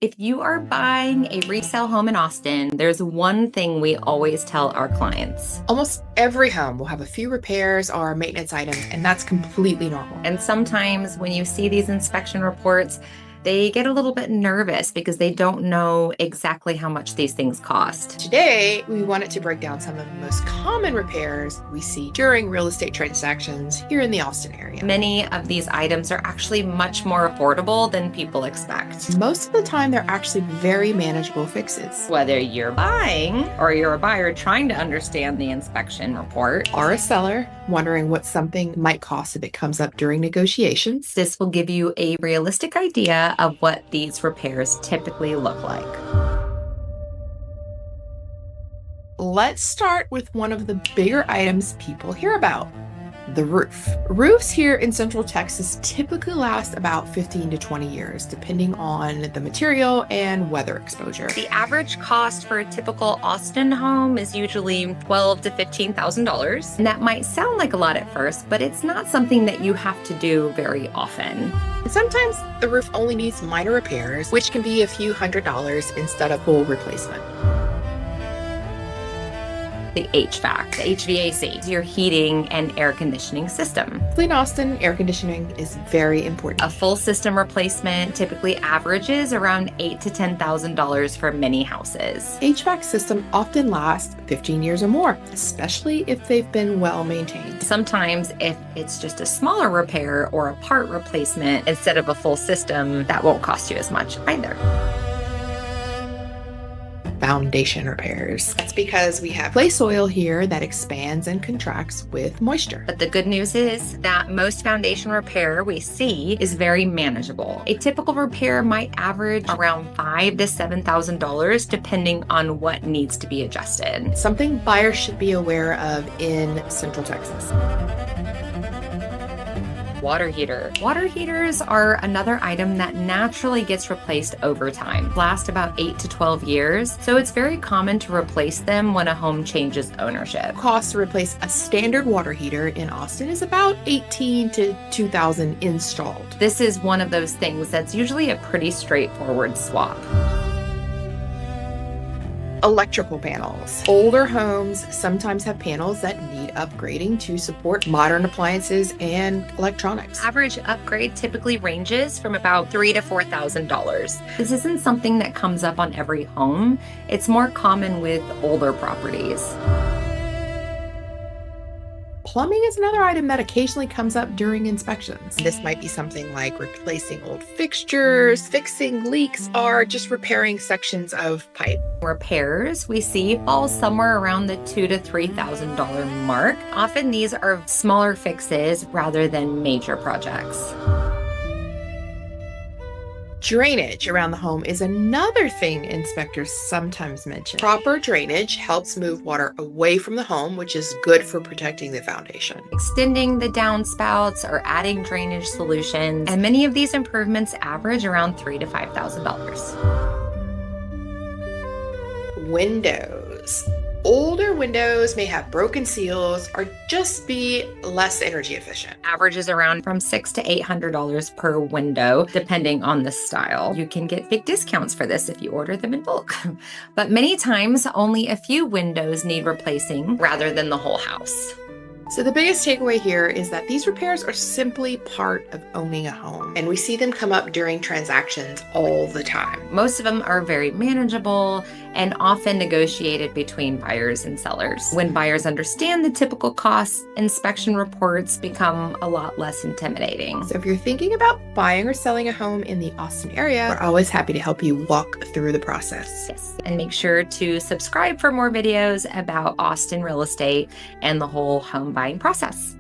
If you are buying a resale home in Austin, there's one thing we always tell our clients. Almost every home will have a few repairs or maintenance items, and that's completely normal. And sometimes when you see these inspection reports, they get a little bit nervous because they don't know exactly how much these things cost. Today, we wanted to break down some of the most common repairs we see during real estate transactions here in the Austin area. Many of these items are actually much more affordable than people expect. Most of the time, they're actually very manageable fixes. Whether you're buying or you're a buyer trying to understand the inspection report, Or a seller wondering what something might cost if it comes up during negotiations. this will give you a realistic idea of what these repairs typically look like. Let's start with one of the bigger items people hear about: the roof. Roofs here in Central Texas typically last about 15 to 20 years, depending on the material and weather exposure. The average cost for a typical Austin home is usually $12,000 to $15,000. And that might sound like a lot at first, but it's not something that you have to do very often. Sometimes the roof only needs minor repairs, which can be a few $100s instead of full replacement. The HVAC, the HVAC, your heating and air conditioning system. In Austin, air conditioning is very important. A full system replacement typically averages around $8,000 to $10,000 for many houses. HVAC system often lasts 15 years or more, especially if they've been well maintained. Sometimes if it's just a smaller repair or a part replacement instead of a full system, that won't cost you as much either. Foundation repairs. That's because we have clay soil here that expands and contracts with moisture. But the good news is that most foundation repair we see is very manageable. A typical repair might average around $5,000 to $7,000 depending on what needs to be adjusted. Something buyers should be aware of in Central Texas. Water heater. Water heaters are another item that naturally gets replaced over time. Last about 8 to 12 years, so it's very common to replace them when a home changes ownership. Cost to replace a standard water heater in Austin is about $18,000 to $2,000 installed. This is one of those things that's usually a pretty straightforward swap. Electrical panels. Older homes sometimes have panels that need upgrading to support modern appliances and electronics. Average upgrade typically ranges from about $3,000 to $4,000. This isn't something that comes up on every home. It's more common with older properties. Plumbing is another item that occasionally comes up during inspections. This might be something like replacing old fixtures, fixing leaks, or just repairing sections of pipe. Repairs we see fall somewhere around the $2,000 to $3,000 mark. Often these are smaller fixes rather than major projects. Drainage around the home is another thing inspectors sometimes mention. Proper drainage helps move water away from the home, which is good for protecting the foundation. Extending the downspouts or adding drainage solutions, and many of these improvements average around $3,000 to $5,000. Windows. Older windows may have broken seals or just be less energy efficient. Averages around from $600 to $800 per window, depending on the style. You can get big discounts for this if you order them in bulk. But many times, only a few windows need replacing rather than the whole house. So the biggest takeaway here is that these repairs are simply part of owning a home, and we see them come up during transactions all the time. Most of them are very manageable and often negotiated between buyers and sellers. When buyers understand the typical costs, inspection reports become a lot less intimidating. So if you're thinking about buying or selling a home in the Austin area, we're always happy to help you walk through the process. Yes, and make sure to subscribe for more videos about Austin real estate and the whole home buying process.